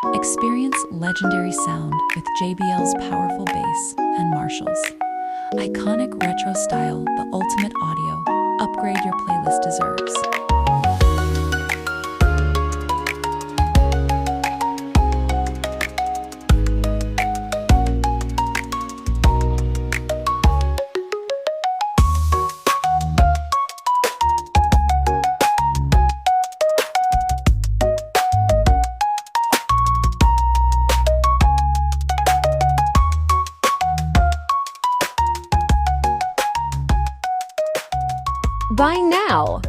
Experience legendary sound with JBL's powerful bass and Marshalls. Iconic retro style, the ultimate audio. Upgrade your playlist deserves. Buy now!